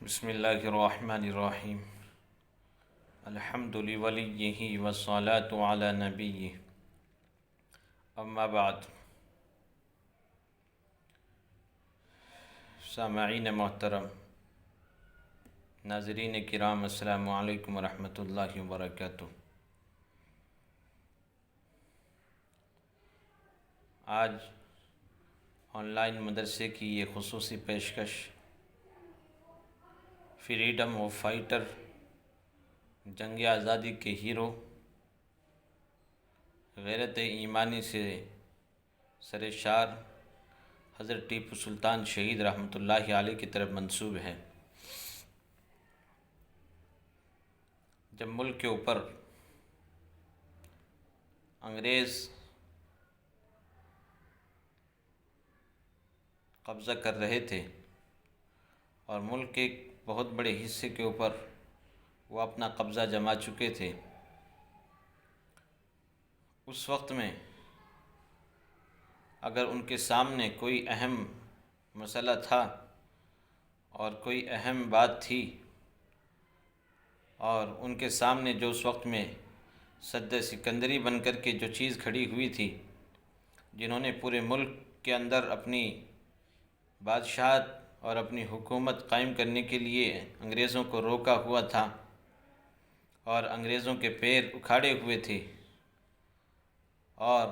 بسم اللہ الرحمن الرحیم الحمد لولیہ والصلاة علی نبیہ اما بعد۔ سامعین محترم، ناظرین کرام، السلام علیکم ورحمۃ اللہ وبرکاتہ۔ آج آن لائن مدرسے کی یہ خصوصی پیشکش فریڈم آف فائٹر، جنگ آزادی کے ہیرو، غیرت ایمانی سے سرشار حضرت ٹیپو سلطان شہید رحمۃ اللہ علیہ کی طرف منسوب ہے۔ جب ملک کے اوپر انگریز قبضہ کر رہے تھے اور ملک کے ایک بہت بڑے حصے کے اوپر وہ اپنا قبضہ جما چکے تھے، اس وقت میں اگر ان کے سامنے کوئی اہم مسئلہ تھا اور کوئی اہم بات تھی اور ان کے سامنے جو اس وقت میں سد سکندری بن کر کے جو چیز کھڑی ہوئی تھی، جنہوں نے پورے ملک کے اندر اپنی بادشاہت اور اپنی حکومت قائم کرنے کے لیے انگریزوں کو روکا ہوا تھا اور انگریزوں کے پیر اکھاڑے ہوئے تھے اور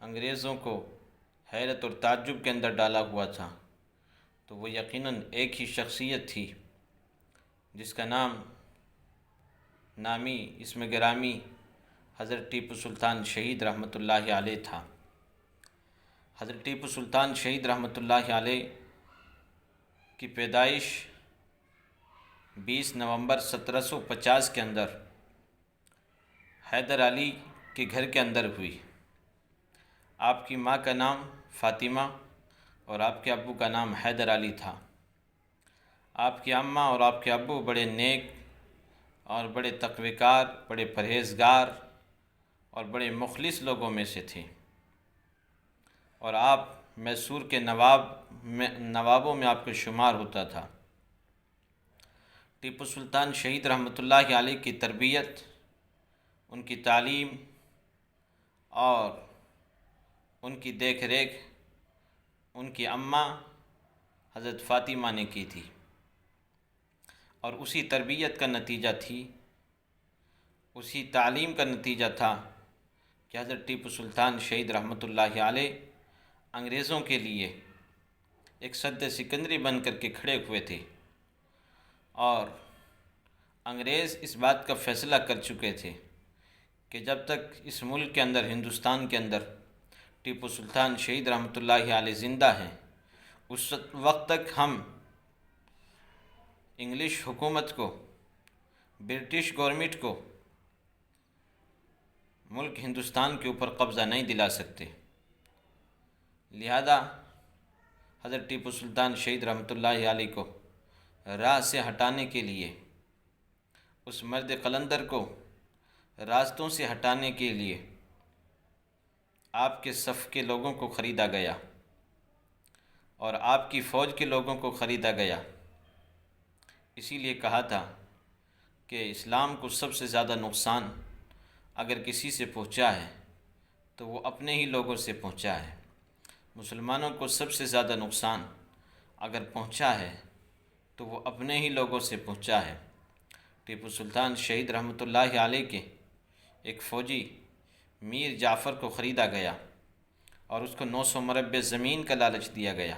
انگریزوں کو حیرت اور تعجب کے اندر ڈالا ہوا تھا، تو وہ یقیناً ایک ہی شخصیت تھی جس کا نام نامی اسم گرامی حضرت ٹیپو سلطان شہید رحمۃ اللہ علیہ تھا۔ حضرت ٹیپو سلطان شہید رحمۃ اللہ علیہ کی پیدائش 20 نومبر 1750 کے اندر حیدر علی کے گھر کے اندر ہوئی۔ آپ کی ماں کا نام فاطمہ اور آپ کے ابو کا نام حیدر علی تھا۔ آپ کی اماں اور آپ کے ابو بڑے نیک اور بڑے تقوی کار، بڑے پرہیزگار اور بڑے مخلص لوگوں میں سے تھے، اور آپ میسور کے نوابوں میں آپ کا شمار ہوتا تھا۔ ٹیپو سلطان شہید رحمۃ اللہ علیہ کی تربیت، ان کی تعلیم اور ان کی دیکھ ریکھ ان کی اماں حضرت فاطمہ نے کی تھی، اور اسی تربیت کا نتیجہ تھی، اسی تعلیم کا نتیجہ تھا کہ حضرت ٹیپو سلطان شہید رحمۃ اللہ علیہ انگریزوں کے لیے ایک سد سکندری بن کر کے کھڑے ہوئے تھے، اور انگریز اس بات کا فیصلہ کر چکے تھے کہ جب تک اس ملک کے اندر، ہندوستان کے اندر ٹیپو سلطان شہید رحمۃ اللہ علیہ زندہ ہیں، اس وقت تک ہم انگلش حکومت کو، برٹش گورنمنٹ کو ملک ہندوستان کے اوپر قبضہ نہیں دلا سکتے۔ لہذا حضرت ٹیپو سلطان شہید رحمۃ اللہ علیہ کو راہ سے ہٹانے کے لیے، اس مرد قلندر کو راستوں سے ہٹانے کے لیے آپ کے صف کے لوگوں کو خریدا گیا اور آپ کی فوج کے لوگوں کو خریدا گیا۔ اسی لیے کہا تھا کہ اسلام کو سب سے زیادہ نقصان اگر کسی سے پہنچا ہے تو وہ اپنے ہی لوگوں سے پہنچا ہے۔ مسلمانوں کو سب سے زیادہ نقصان اگر پہنچا ہے تو وہ اپنے ہی لوگوں سے پہنچا ہے۔ ٹیپو سلطان شہید رحمۃ اللہ علیہ کے ایک فوجی میر جعفر کو خریدا گیا اور اس کو 900 مربع زمین کا لالچ دیا گیا،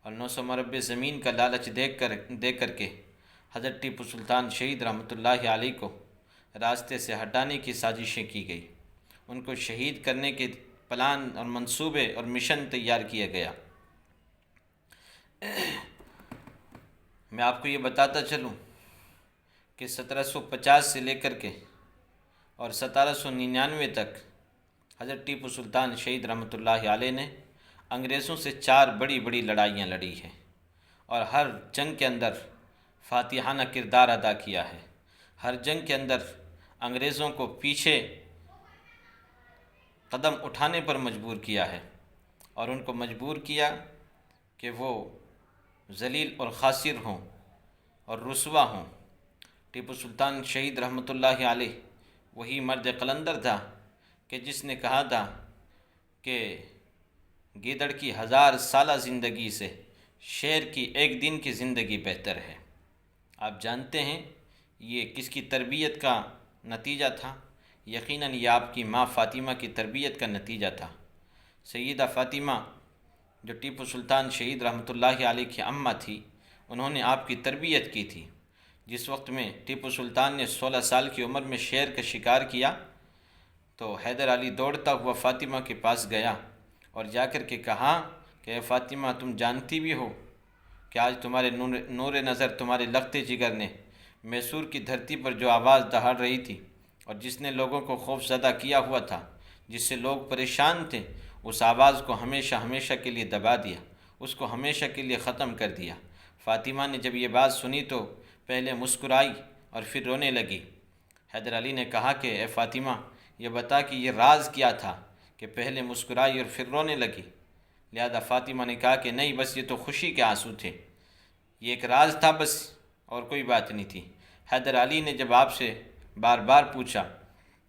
اور 900 مربع زمین کا لالچ دے کر کے حضرت ٹیپو سلطان شہید رحمۃ اللہ علیہ کو راستے سے ہٹانے کی سازشیں کی گئی، ان کو شہید کرنے کے پلان اور منصوبے اور مشن تیار کیا گیا۔ میں آپ کو یہ بتاتا چلوں کہ 1750 سے لے کر کے اور 1799 تک حضرت ٹیپو سلطان شہید رحمۃ اللہ علیہ نے انگریزوں سے 4 بڑی بڑی لڑائیاں لڑی ہیں، اور ہر جنگ کے اندر فاتحانہ کردار ادا کیا ہے۔ ہر جنگ کے اندر انگریزوں کو پیچھے قدم اٹھانے پر مجبور کیا ہے، اور ان کو مجبور کیا کہ وہ ذلیل اور خاسر ہوں اور رسوا ہوں۔ ٹیپو سلطان شہید رحمۃ اللہ علیہ وہی مرد قلندر تھا کہ جس نے کہا تھا کہ گیدڑ کی 1000 سالہ زندگی سے شیر کی ایک دن کی زندگی بہتر ہے۔ آپ جانتے ہیں یہ کس کی تربیت کا نتیجہ تھا؟ یقیناً یہ آپ کی ماں فاطمہ کی تربیت کا نتیجہ تھا۔ سیدہ فاطمہ جو ٹیپو سلطان شہید رحمۃ اللہ علیہ کی اماں تھی، انہوں نے آپ کی تربیت کی تھی۔ جس وقت میں ٹیپو سلطان نے 16 سال کی عمر میں شیر کا شکار کیا تو حیدر علی دوڑتا ہوا فاطمہ کے پاس گیا اور جا کر کے کہا کہ اے فاطمہ، تم جانتی بھی ہو کہ آج تمہارے نور نظر، تمہارے لخت جگر نے میسور کی دھرتی پر جو آواز دہاڑ رہی تھی اور جس نے لوگوں کو خوف زدہ کیا ہوا تھا، جس سے لوگ پریشان تھے، اس آواز کو ہمیشہ ہمیشہ کے لیے دبا دیا، اس کو ہمیشہ کے لیے ختم کر دیا۔ فاطمہ نے جب یہ بات سنی تو پہلے مسکرائی اور پھر رونے لگی۔ حیدر علی نے کہا کہ اے فاطمہ، یہ بتا کہ یہ راز کیا تھا کہ پہلے مسکرائی اور پھر رونے لگی؟ لہذا فاطمہ نے کہا کہ نہیں، بس یہ تو خوشی کے آنسو تھے، یہ ایک راز تھا بس، اور کوئی بات نہیں تھی۔ حیدر علی نے جب آپ سے بار بار پوچھا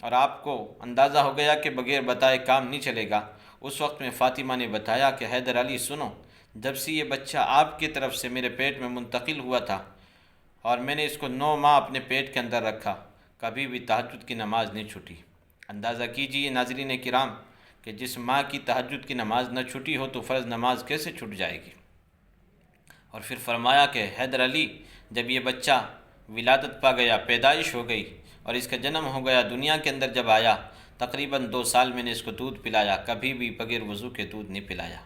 اور آپ کو اندازہ ہو گیا کہ بغیر بتائے کام نہیں چلے گا، اس وقت میں فاطمہ نے بتایا کہ حیدر علی سنو، جب سے یہ بچہ آپ کی طرف سے میرے پیٹ میں منتقل ہوا تھا اور میں نے اس کو 9 ماہ اپنے پیٹ کے اندر رکھا، کبھی بھی تہجد کی نماز نہیں چھوٹی۔ اندازہ کیجئے ناظرین کرام کہ جس ماں کی تہجد کی نماز نہ چھوٹی ہو تو فرض نماز کیسے چھوٹ جائے گی؟ اور پھر فرمایا کہ حیدر علی، جب یہ بچہ ولادت پا گیا، پیدائش ہو گئی اور اس کا جنم ہو گیا، دنیا کے اندر جب آیا، تقریباً 2 سال میں نے اس کو دودھ پلایا، کبھی بھی بغیر وضو کے دودھ نہیں پلایا۔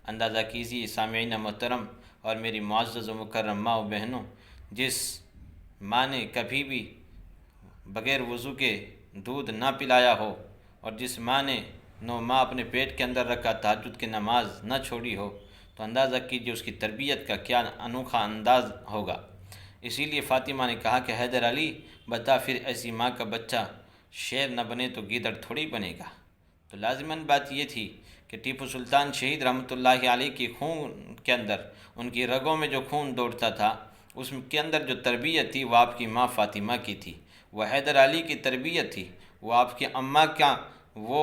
اندازہ کیجیے سامعین محترم اور میری معزز و مکرم ماں و بہنوں، جس ماں نے کبھی بھی بغیر وضو کے دودھ نہ پلایا ہو اور جس ماں نے 9 ماہ اپنے پیٹ کے اندر رکھا، تہجد کی نماز نہ چھوڑی ہو، تو اندازہ کیجیے اس کی تربیت کا کیا انوکھا انداز ہوگا۔ اسی لیے فاطمہ نے کہا کہ حیدر علی بتا، پھر ایسی ماں کا بچہ شیر نہ بنے تو گیدڑ تھوڑی بنے گا؟ تو لازماً بات یہ تھی کہ ٹیپو سلطان شہید رحمۃ اللہ علیہ کی خون کے اندر، ان کی رگوں میں جو خون دوڑتا تھا، اس کے اندر جو تربیت تھی وہ آپ کی ماں فاطمہ کی تھی، وہ حیدر علی کی تربیت تھی، وہ آپ کی اماں کا وہ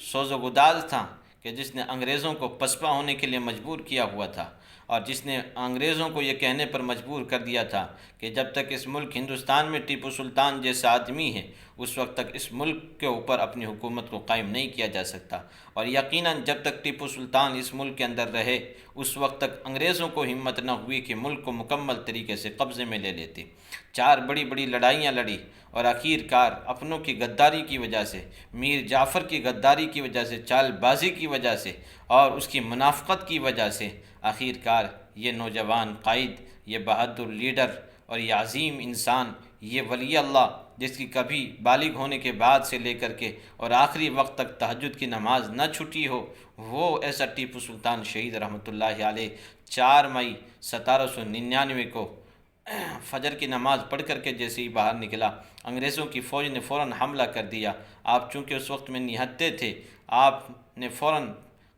سوز و گداز تھا کہ جس نے انگریزوں کو پسپا ہونے کے لیے مجبور کیا ہوا تھا اور جس نے انگریزوں کو یہ کہنے پر مجبور کر دیا تھا کہ جب تک اس ملک ہندوستان میں ٹیپو سلطان جیسا آدمی ہے، اس وقت تک اس ملک کے اوپر اپنی حکومت کو قائم نہیں کیا جا سکتا، اور یقیناً جب تک ٹیپو سلطان اس ملک کے اندر رہے، اس وقت تک انگریزوں کو ہمت نہ ہوئی کہ ملک کو مکمل طریقے سے قبضے میں لے لیتے۔ 4 بڑی بڑی لڑائیاں لڑی اور آخر کار اپنوں کی غداری کی وجہ سے، میر جعفر کی غداری کی وجہ سے، چال بازی کی وجہ سے اور اس کی منافقت کی وجہ سے آخر کار یہ نوجوان قائد، یہ بہادر لیڈر اور یہ عظیم انسان، یہ ولی اللہ، جس کی کبھی بالغ ہونے کے بعد سے لے کر کے اور آخری وقت تک تہجد کی نماز نہ چھٹی ہو، وہ ایسا ٹیپو سلطان شہید رحمۃ اللہ علیہ 4 مئی 1799 کو فجر کی نماز پڑھ کر کے جیسے ہی باہر نکلا، انگریزوں کی فوج نے فوراً حملہ کر دیا۔ آپ چونکہ اس وقت میں نہتے تھے، آپ نے فوراً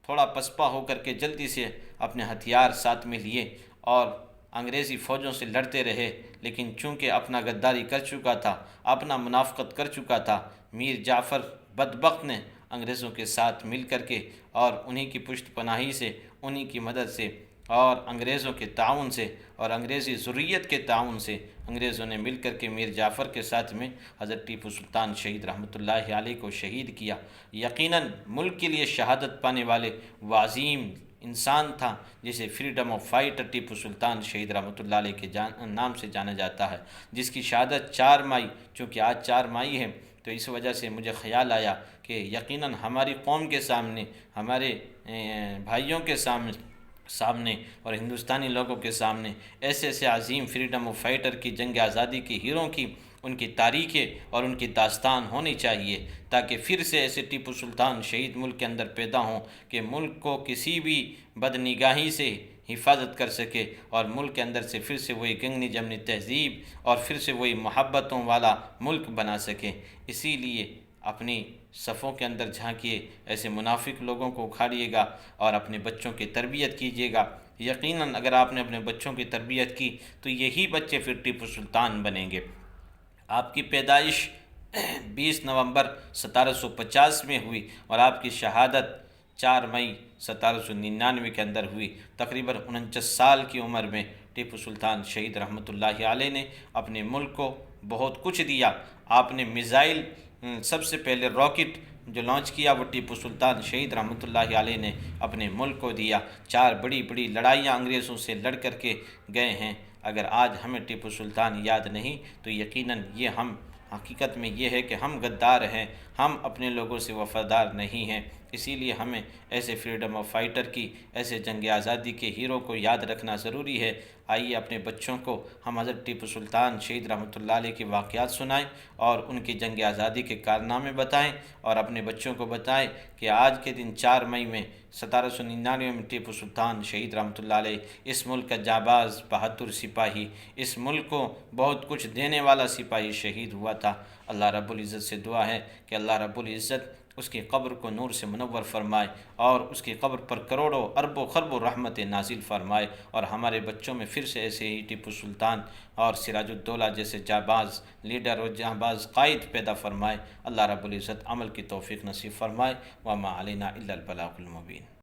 تھوڑا پسپا ہو کر کے جلدی سے اپنے ہتھیار ساتھ میں لیے اور انگریزی فوجوں سے لڑتے رہے، لیکن چونکہ اپنا غداری کر چکا تھا، اپنا منافقت کر چکا تھا، میر جعفر بدبخت نے انگریزوں کے ساتھ مل کر کے اور انہی کی پشت پناہی سے، انہی کی مدد سے اور انگریزوں کے تعاون سے اور انگریزی ذریت کے تعاون سے انگریزوں نے مل کر کے میر جعفر کے ساتھ میں حضرت ٹیپو سلطان شہید رحمۃ اللہ علیہ کو شہید کیا۔ یقیناً ملک کے لیے شہادت پانے والے وہ عظیم انسان تھا جسے freedom of fighter Tipu Sultan شہید رحمۃ اللہ علیہ کے نام سے جانا جاتا ہے، جس کی شہادت 4 مئی، چونکہ آج 4 مئی ہے تو اس وجہ سے مجھے خیال آیا کہ یقیناً ہماری قوم کے سامنے، ہمارے بھائیوں کے سامنے اور ہندوستانی لوگوں کے سامنے ایسے ایسے عظیم فریڈم آف فائٹر کی، جنگ آزادی کی ہیروں کی ان کی تاریخیں اور ان کی داستان ہونی چاہیے، تاکہ پھر سے ایسے ٹیپو سلطان شہید ملک کے اندر پیدا ہوں کہ ملک کو کسی بھی بدنگاہی سے حفاظت کر سکے اور ملک کے اندر سے پھر سے وہی گنگنی جمنی تہذیب اور پھر سے وہی محبتوں والا ملک بنا سکے۔ اسی لیے اپنی صفوں کے اندر جھانکیے، ایسے منافق لوگوں کو اکھاڑیے گا اور اپنے بچوں کی تربیت کیجیے گا، یقیناً اگر آپ نے اپنے بچوں کی تربیت کی تو یہی بچے پھر ٹیپو سلطان بنیں گے۔ آپ کی پیدائش 20 نومبر 1750 میں ہوئی اور آپ کی شہادت 4 مئی 1799 کے اندر ہوئی۔ تقریباً 49 سال کی عمر میں ٹیپو سلطان شہید رحمۃ اللہ علیہ نے اپنے ملک کو بہت کچھ دیا۔ آپ نے میزائل، سب سے پہلے راکٹ جو لانچ کیا وہ ٹیپو سلطان شہید رحمۃ اللہ علیہ نے اپنے ملک کو دیا۔ 4 بڑی بڑی لڑائیاں انگریزوں سے لڑ کر کے گئے ہیں۔ اگر آج ہمیں ٹیپو سلطان یاد نہیں تو یقیناً یہ ہم حقیقت میں یہ ہے کہ ہم غدار ہیں، ہم اپنے لوگوں سے وفادار نہیں ہیں۔ اسی لیے ہمیں ایسے فریڈم آف فائٹر کی، ایسے جنگ آزادی کے ہیرو کو یاد رکھنا ضروری ہے۔ آئیے اپنے بچوں کو ہم حضرت ٹیپو سلطان شہید رحمۃ اللہ علیہ کے واقعات سنائیں اور ان کی جنگ آزادی کے کارنامے بتائیں، اور اپنے بچوں کو بتائیں کہ آج کے دن 4 مئی میں 1799 میں ٹیپو سلطان شہید رحمۃ اللہ علیہ، اس ملک کا جانباز بہادر سپاہی، اس ملک کو بہت کچھ دینے والا سپاہی شہید ہوا تھا۔ اللہ رب العزت سے دعا ہے کہ اللہ رب العزت اس کی قبر کو نور سے منور فرمائے اور اس کی قبر پر کروڑوں اربوں خربوں رحمت نازل فرمائے، اور ہمارے بچوں میں پھر سے ایسے ہی ٹیپو سلطان اور سراج الدولہ جیسے جانباز لیڈر اور جانباز قائد پیدا فرمائے۔ اللہ رب العزت عمل کی توفیق نصیب فرمائے۔ وما علینا الا البلاغ المبین۔